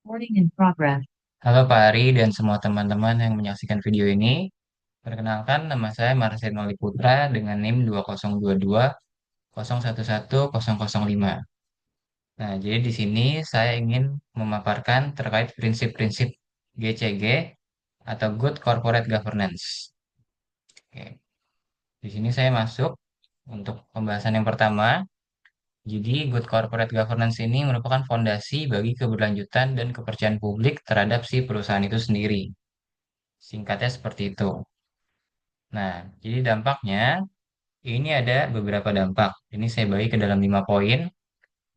Recording in progress. Halo Pak Ari dan semua teman-teman yang menyaksikan video ini. Perkenalkan, nama saya Marcelino Liputra dengan NIM 20220111005. Nah, jadi di sini saya ingin memaparkan terkait prinsip-prinsip GCG atau Good Corporate Governance. Oke, di sini saya masuk untuk pembahasan yang pertama. Jadi, Good Corporate Governance ini merupakan fondasi bagi keberlanjutan dan kepercayaan publik terhadap si perusahaan itu sendiri. Singkatnya seperti itu. Nah, jadi dampaknya ini ada beberapa dampak. Ini saya bagi ke dalam 5 poin.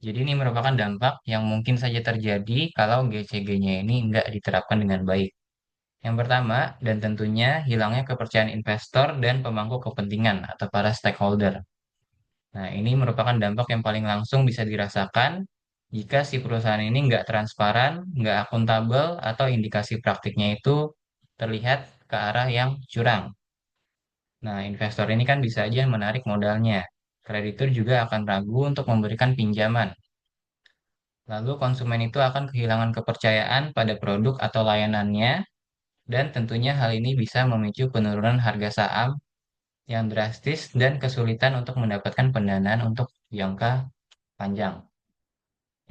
Jadi ini merupakan dampak yang mungkin saja terjadi kalau GCG-nya ini nggak diterapkan dengan baik. Yang pertama, dan tentunya hilangnya kepercayaan investor dan pemangku kepentingan atau para stakeholder. Nah, ini merupakan dampak yang paling langsung bisa dirasakan jika si perusahaan ini nggak transparan, nggak akuntabel, atau indikasi praktiknya itu terlihat ke arah yang curang. Nah, investor ini kan bisa aja menarik modalnya. Kreditur juga akan ragu untuk memberikan pinjaman. Lalu konsumen itu akan kehilangan kepercayaan pada produk atau layanannya, dan tentunya hal ini bisa memicu penurunan harga saham yang drastis dan kesulitan untuk mendapatkan pendanaan untuk jangka panjang.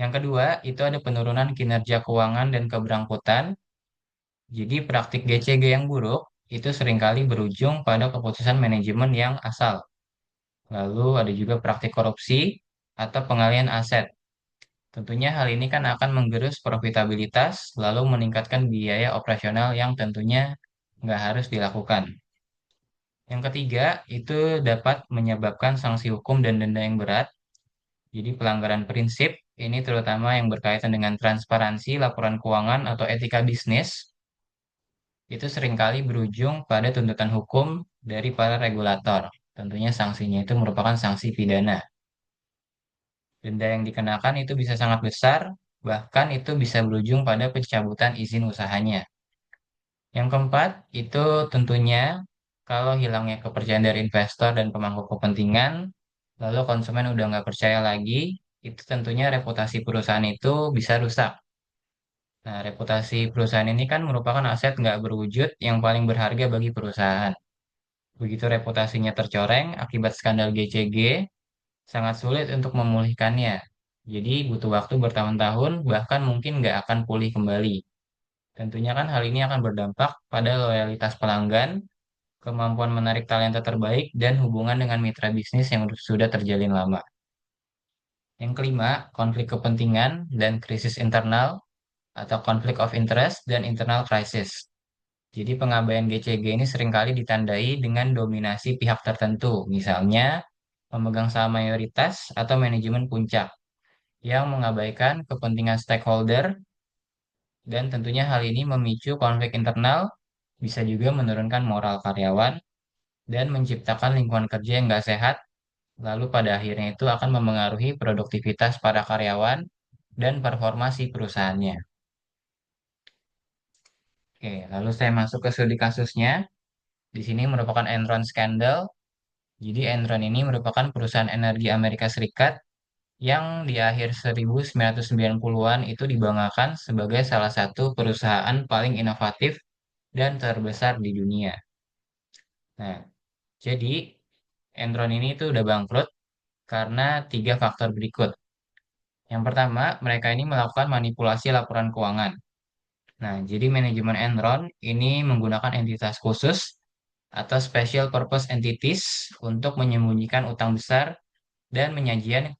Yang kedua, itu ada penurunan kinerja keuangan dan keberangkutan. Jadi praktik GCG yang buruk itu seringkali berujung pada keputusan manajemen yang asal. Lalu ada juga praktik korupsi atau pengalihan aset. Tentunya hal ini kan akan menggerus profitabilitas, lalu meningkatkan biaya operasional yang tentunya nggak harus dilakukan. Yang ketiga, itu dapat menyebabkan sanksi hukum dan denda yang berat. Jadi pelanggaran prinsip ini terutama yang berkaitan dengan transparansi, laporan keuangan, atau etika bisnis, itu seringkali berujung pada tuntutan hukum dari para regulator. Tentunya sanksinya itu merupakan sanksi pidana. Denda yang dikenakan itu bisa sangat besar, bahkan itu bisa berujung pada pencabutan izin usahanya. Yang keempat, itu tentunya kalau hilangnya kepercayaan dari investor dan pemangku kepentingan, lalu konsumen udah nggak percaya lagi, itu tentunya reputasi perusahaan itu bisa rusak. Nah, reputasi perusahaan ini kan merupakan aset nggak berwujud yang paling berharga bagi perusahaan. Begitu reputasinya tercoreng akibat skandal GCG, sangat sulit untuk memulihkannya. Jadi butuh waktu bertahun-tahun, bahkan mungkin nggak akan pulih kembali. Tentunya kan hal ini akan berdampak pada loyalitas pelanggan, kemampuan menarik talenta terbaik, dan hubungan dengan mitra bisnis yang sudah terjalin lama. Yang kelima, konflik kepentingan dan krisis internal atau conflict of interest dan internal crisis. Jadi pengabaian GCG ini seringkali ditandai dengan dominasi pihak tertentu, misalnya pemegang saham mayoritas atau manajemen puncak yang mengabaikan kepentingan stakeholder, dan tentunya hal ini memicu konflik internal, bisa juga menurunkan moral karyawan dan menciptakan lingkungan kerja yang nggak sehat, lalu pada akhirnya itu akan memengaruhi produktivitas para karyawan dan performa si perusahaannya. Oke, lalu saya masuk ke studi kasusnya. Di sini merupakan Enron Scandal. Jadi Enron ini merupakan perusahaan energi Amerika Serikat yang di akhir 1990-an itu dibanggakan sebagai salah satu perusahaan paling inovatif dan terbesar di dunia. Nah, jadi Enron ini itu udah bangkrut karena 3 faktor berikut. Yang pertama, mereka ini melakukan manipulasi laporan keuangan. Nah, jadi manajemen Enron ini menggunakan entitas khusus atau special purpose entities untuk menyembunyikan utang besar dan menyajikan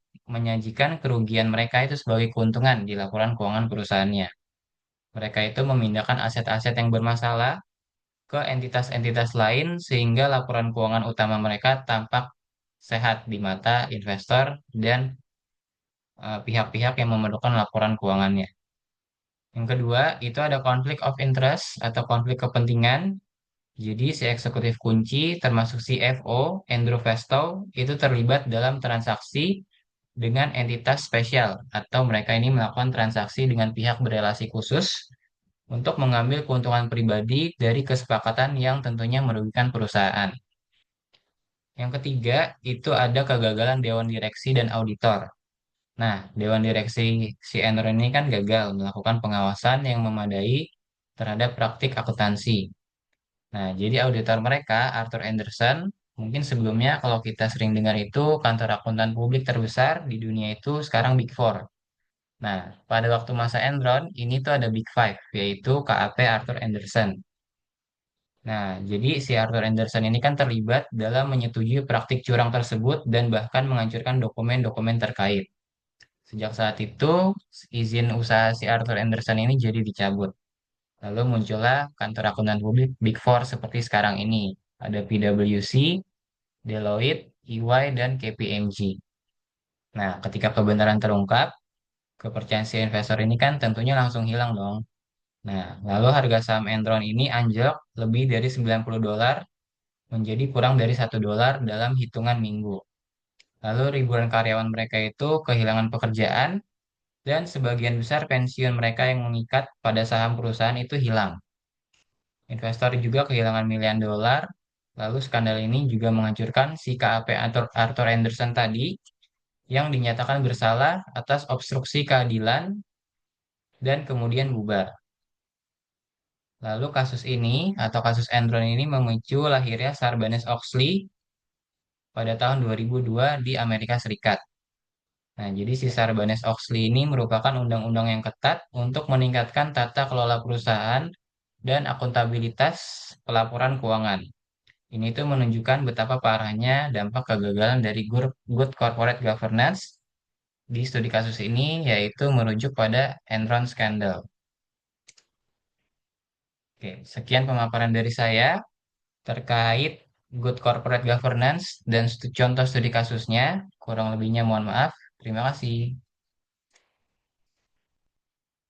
kerugian mereka itu sebagai keuntungan di laporan keuangan perusahaannya. Mereka itu memindahkan aset-aset yang bermasalah ke entitas-entitas lain sehingga laporan keuangan utama mereka tampak sehat di mata investor dan pihak-pihak yang memerlukan laporan keuangannya. Yang kedua, itu ada konflik of interest atau konflik kepentingan. Jadi si eksekutif kunci termasuk CFO Andrew Fastow itu terlibat dalam transaksi dengan entitas spesial atau mereka ini melakukan transaksi dengan pihak berelasi khusus untuk mengambil keuntungan pribadi dari kesepakatan yang tentunya merugikan perusahaan. Yang ketiga, itu ada kegagalan dewan direksi dan auditor. Nah, Dewan Direksi si Enron ini kan gagal melakukan pengawasan yang memadai terhadap praktik akuntansi. Nah, jadi auditor mereka, Arthur Andersen, mungkin sebelumnya kalau kita sering dengar itu kantor akuntan publik terbesar di dunia itu sekarang Big Four. Nah, pada waktu masa Enron, ini tuh ada Big Five, yaitu KAP Arthur Andersen. Nah, jadi si Arthur Andersen ini kan terlibat dalam menyetujui praktik curang tersebut dan bahkan menghancurkan dokumen-dokumen terkait. Sejak saat itu, izin usaha si Arthur Andersen ini jadi dicabut. Lalu muncullah kantor akuntan publik Big Four seperti sekarang ini. Ada PwC, Deloitte, EY, dan KPMG. Nah, ketika kebenaran terungkap, kepercayaan si investor ini kan tentunya langsung hilang dong. Nah, lalu harga saham Enron ini anjlok lebih dari $90 menjadi kurang dari $1 dalam hitungan minggu. Lalu ribuan karyawan mereka itu kehilangan pekerjaan dan sebagian besar pensiun mereka yang mengikat pada saham perusahaan itu hilang. Investor juga kehilangan miliaran dolar. Lalu skandal ini juga menghancurkan si KAP Arthur Anderson tadi yang dinyatakan bersalah atas obstruksi keadilan dan kemudian bubar. Lalu kasus ini atau kasus Enron ini memicu lahirnya Sarbanes-Oxley pada tahun 2002 di Amerika Serikat. Nah, jadi si Sarbanes-Oxley ini merupakan undang-undang yang ketat untuk meningkatkan tata kelola perusahaan dan akuntabilitas pelaporan keuangan. Ini tuh menunjukkan betapa parahnya dampak kegagalan dari good corporate governance di studi kasus ini, yaitu merujuk pada Enron Scandal. Oke, sekian pemaparan dari saya terkait good corporate governance dan contoh studi kasusnya. Kurang lebihnya mohon maaf. Terima kasih.